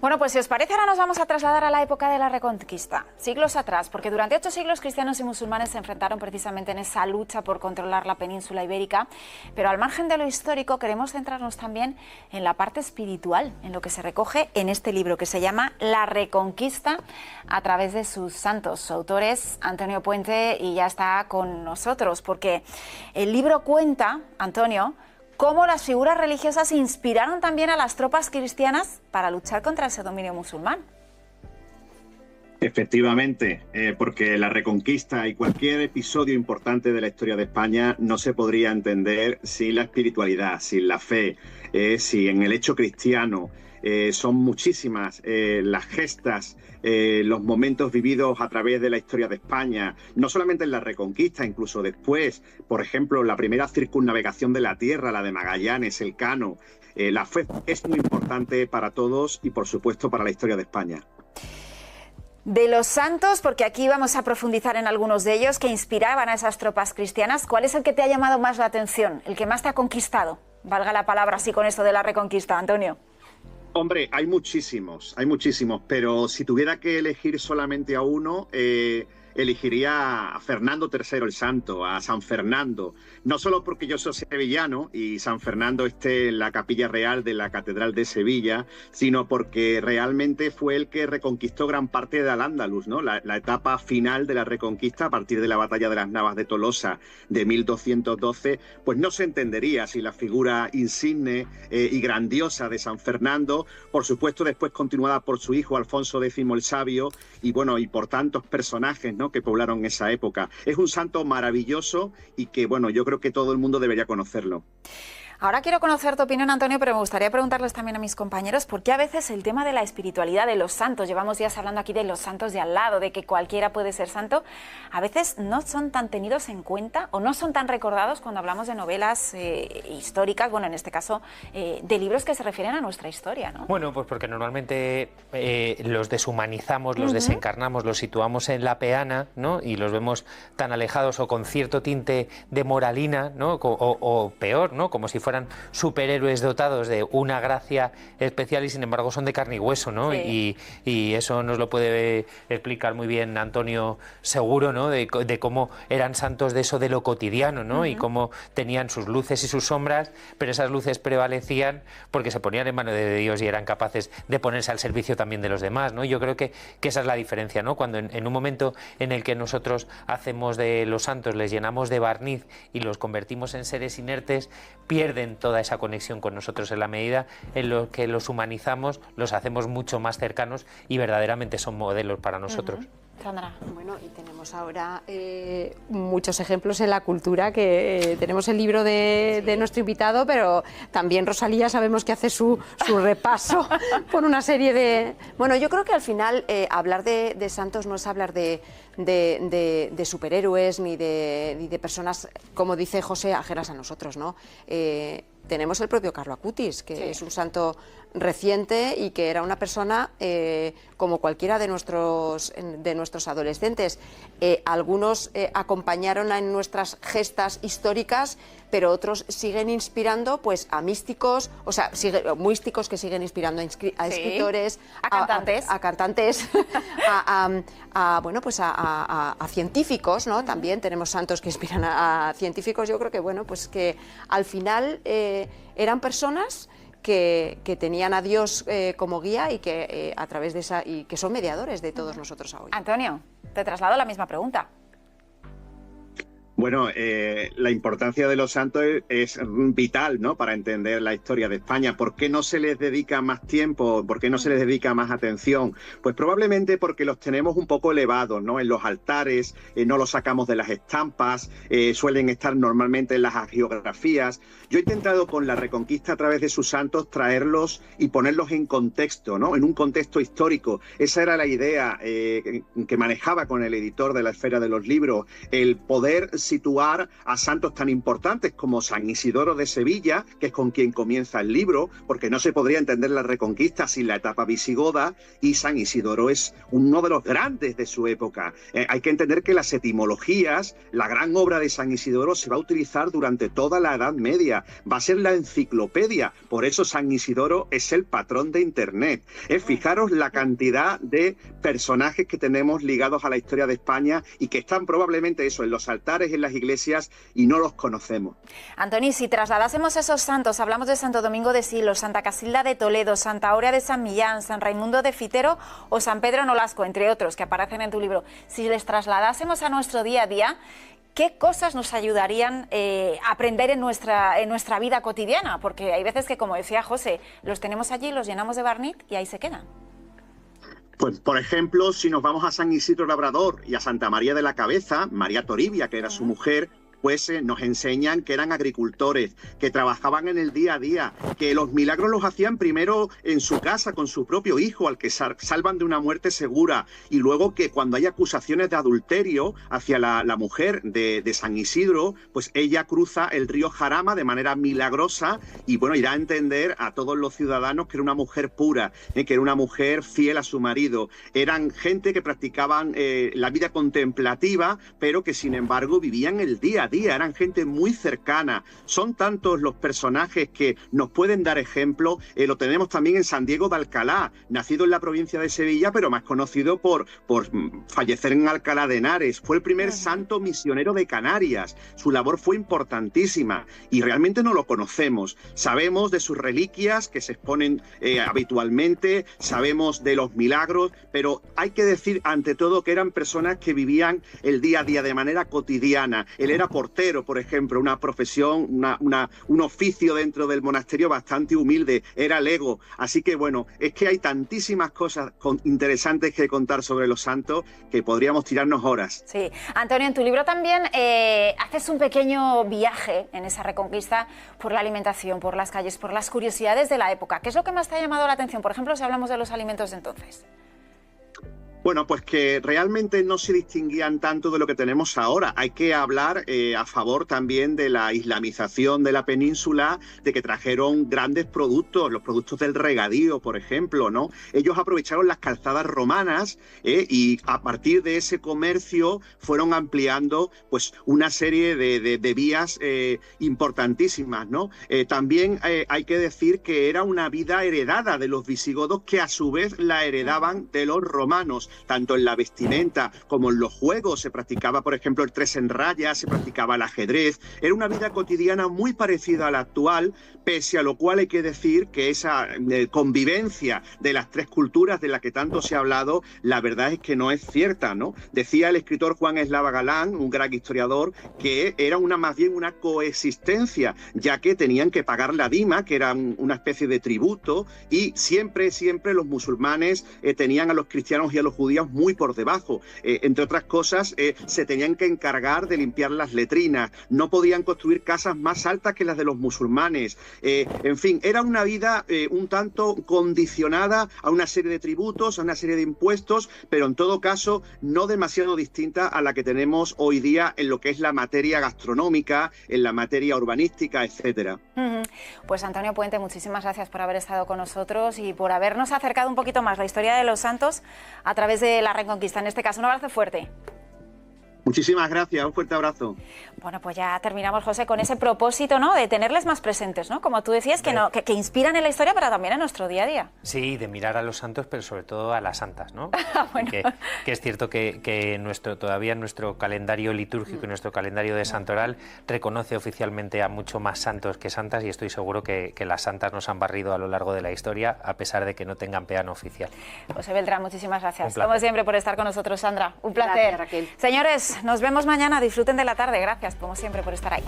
Bueno, pues si os parece, ahora nos vamos a trasladar a la época de la Reconquista, siglos atrás, porque durante 8 siglos cristianos y musulmanes se enfrentaron precisamente en esa lucha por controlar la península ibérica, pero al margen de lo histórico queremos centrarnos también en la parte espiritual, en lo que se recoge en este libro que se llama La Reconquista a través de sus santos. Su autor es Antonio Puente y ya está con nosotros, porque el libro cuenta, Antonio, cómo las figuras religiosas inspiraron también a las tropas cristianas para luchar contra ese dominio musulmán. Efectivamente, porque la Reconquista y cualquier episodio importante de la historia de España no se podría entender sin la espiritualidad, sin la fe, sin el hecho cristiano. Son muchísimas las gestas, los momentos vividos a través de la historia de España, no solamente en la Reconquista, incluso después, por ejemplo, la primera circunnavegación de la Tierra, la de Magallanes, Elcano. La fe es muy importante para todos y, por supuesto, para la historia de España. De los santos, porque aquí vamos a profundizar en algunos de ellos que inspiraban a esas tropas cristianas, ¿cuál es el que te ha llamado más la atención, el que más te ha conquistado? Valga la palabra así con esto de la Reconquista, Antonio. Hombre, hay muchísimos, pero si tuviera que elegir solamente a uno, elegiría a Fernando III el Santo, a San Fernando. No solo porque yo soy sevillano y San Fernando esté en la capilla real de la Catedral de Sevilla, sino porque realmente fue el que reconquistó gran parte de Al-Ándalus, ¿no? La etapa final de la Reconquista, a partir de la batalla de las Navas de Tolosa de 1212, pues no se entendería si la figura insigne y grandiosa de San Fernando, por supuesto después continuada por su hijo Alfonso X el Sabio, y bueno, y por tantos personajes, ¿no?, que poblaron esa época. Es un santo maravilloso y que, bueno, yo creo que todo el mundo debería conocerlo. Ahora quiero conocer tu opinión, Antonio, pero me gustaría preguntarles también a mis compañeros por qué a veces el tema de la espiritualidad de los santos, llevamos días hablando aquí de los santos de al lado, de que cualquiera puede ser santo, a veces no son tan tenidos en cuenta o no son tan recordados cuando hablamos de novelas históricas, bueno, en este caso, de libros que se refieren a nuestra historia, ¿no? Bueno, pues porque normalmente los deshumanizamos, los desencarnamos, los situamos en la peana, ¿no? Y los vemos tan alejados o con cierto tinte de moralina, ¿no? O peor, ¿no? Como si fueran superhéroes dotados de una gracia especial y sin embargo son de carne y hueso, ¿no? Sí. Y eso nos lo puede explicar muy bien Antonio seguro, ¿no? De cómo eran santos de eso de lo cotidiano, ¿no? Y cómo tenían sus luces y sus sombras, pero esas luces prevalecían porque se ponían en mano de Dios y eran capaces de ponerse al servicio también de los demás, ¿no? Yo creo que esa es la diferencia, ¿no? Cuando en un momento en el que nosotros hacemos de los santos, les llenamos de barniz y los convertimos en seres inertes, pierden toda esa conexión con nosotros en la medida en lo que los humanizamos, los hacemos mucho más cercanos y verdaderamente son modelos para nosotros. Sandra. Bueno, y tenemos ahora muchos ejemplos en la cultura, que tenemos el libro de nuestro invitado, pero también Rosalía sabemos que hace su repaso por una serie de... Bueno, yo creo que al final hablar de santos no es hablar de superhéroes ni de personas, como dice José, ajenas a nosotros, ¿no? Tenemos el propio Carlo Acutis, que es un santo reciente y que era una persona como cualquiera de nuestros adolescentes. Algunos acompañaron en nuestras gestas históricas, pero otros siguen inspirando pues a místicos, o sea, místicos que siguen inspirando a escritores, a cantantes, bueno, pues a científicos, ¿no? También tenemos santos que inspiran a científicos. Yo creo que, bueno, pues que al final eran personas que tenían a Dios como guía y que a través de esa, y que son mediadores de todos nosotros hoy. Antonio, te traslado la misma pregunta. Bueno, la importancia de los santos es vital, ¿no?, para entender la historia de España. ¿Por qué no se les dedica más tiempo? ¿Por qué no se les dedica más atención? Pues probablemente porque los tenemos un poco elevados, ¿no?, en los altares, no los sacamos de las estampas, suelen estar normalmente en las hagiografías. Yo he intentado con la Reconquista, a través de sus santos, traerlos y ponerlos en contexto, ¿no?, en un contexto histórico. Esa era la idea que manejaba con el editor de la Esfera de los Libros, el poder situar a santos tan importantes como San Isidoro de Sevilla, que es con quien comienza el libro, porque no se podría entender la Reconquista sin la etapa visigoda, y San Isidoro es uno de los grandes de su época. Hay que entender que las etimologías, la gran obra de San Isidoro se va a utilizar durante toda la Edad Media, va a ser la enciclopedia, por eso San Isidoro es el patrón de Internet. Fijaros la cantidad de personajes que tenemos ligados a la historia de España y que están probablemente eso, en los altares, en las iglesias, y no los conocemos. Antoni, si trasladásemos esos santos, hablamos de Santo Domingo de Silos, Santa Casilda de Toledo, Santa Aurea de San Millán, San Raimundo de Fitero o San Pedro Nolasco, entre otros que aparecen en tu libro, si les trasladásemos a nuestro día a día, ¿qué cosas nos ayudarían a aprender en nuestra vida cotidiana? Porque hay veces que, como decía José, los tenemos allí, los llenamos de barniz y ahí se quedan. Pues, por ejemplo, si nos vamos a San Isidro Labrador y a Santa María de la Cabeza, María Toribia, que era su mujer, pues nos enseñan que eran agricultores, que trabajaban en el día a día, que los milagros los hacían primero en su casa con su propio hijo, al que salvan de una muerte segura, y luego que cuando hay acusaciones de adulterio hacia la mujer de San Isidro, pues ella cruza el río Jarama de manera milagrosa y bueno, irá a entender a todos los ciudadanos que era una mujer pura, que era una mujer fiel a su marido. Eran gente que practicaban la vida contemplativa, pero que sin embargo vivían el día a día. Eran gente muy cercana. Son tantos los personajes que nos pueden dar ejemplo. Lo tenemos también en San Diego de Alcalá, nacido en la provincia de Sevilla, pero más conocido por fallecer en Alcalá de Henares. Fue el primer santo misionero de Canarias. Su labor fue importantísima y realmente no lo conocemos. Sabemos de sus reliquias que se exponen habitualmente, sabemos de los milagros, pero hay que decir ante todo que eran personas que vivían el día a día de manera cotidiana. Él era portero, por ejemplo, una profesión, un oficio dentro del monasterio bastante humilde, era lego. Así que bueno, es que hay tantísimas cosas interesantes que contar sobre los santos que podríamos tirarnos horas. Sí, Antonio, en tu libro también haces un pequeño viaje en esa Reconquista por la alimentación, por las calles, por las curiosidades de la época. ¿Qué es lo que más te ha llamado la atención? Por ejemplo, si hablamos de los alimentos de entonces. Bueno, pues que realmente no se distinguían tanto de lo que tenemos ahora. Hay que hablar a favor también de la islamización de la península, de que trajeron grandes productos, los productos del regadío, por ejemplo, ¿no? Ellos aprovecharon las calzadas romanas y a partir de ese comercio fueron ampliando pues una serie de vías importantísimas, ¿no? También hay que decir que era una vida heredada de los visigodos que a su vez la heredaban de los romanos. Tanto en la vestimenta como en los juegos se practicaba, por ejemplo, el 3 en raya, se practicaba el ajedrez. Era una vida cotidiana muy parecida a la actual, pese a lo cual hay que decir que esa convivencia de las tres culturas de la que tanto se ha hablado, la verdad es que no es cierta, ¿no? Decía el escritor Juan Eslava Galán, un gran historiador, que era más bien una coexistencia, ya que tenían que pagar la dima, que era una especie de tributo, y siempre los musulmanes tenían a los cristianos y a los judíos muy por debajo. Entre otras cosas, se tenían que encargar de limpiar las letrinas, no podían construir casas más altas que las de los musulmanes. En fin, era una vida un tanto condicionada a una serie de tributos, a una serie de impuestos, pero en todo caso no demasiado distinta a la que tenemos hoy día en lo que es la materia gastronómica, en la materia urbanística, etcétera. Pues Antonio Puente, muchísimas gracias por haber estado con nosotros y por habernos acercado un poquito más la historia de los santos a través de la Reconquista. En este caso, un abrazo fuerte. Muchísimas gracias, un fuerte abrazo. Bueno, pues ya terminamos, José, con ese propósito, ¿no?, de tenerles más presentes, ¿no? Como tú decías, que inspiran en la historia, pero también en nuestro día a día. Sí, de mirar a los santos, pero sobre todo a las santas, ¿no? Bueno. Que es cierto que todavía nuestro calendario litúrgico y nuestro calendario de santoral reconoce oficialmente a mucho más santos que santas, y estoy seguro que las santas nos han barrido a lo largo de la historia, a pesar de que no tengan peano oficial. José Beltrán, muchísimas gracias, como siempre, por estar con nosotros, Sandra. Un placer. Gracias, Raquel. Señores, nos vemos mañana. Disfruten de la tarde. Gracias, como siempre, por estar ahí.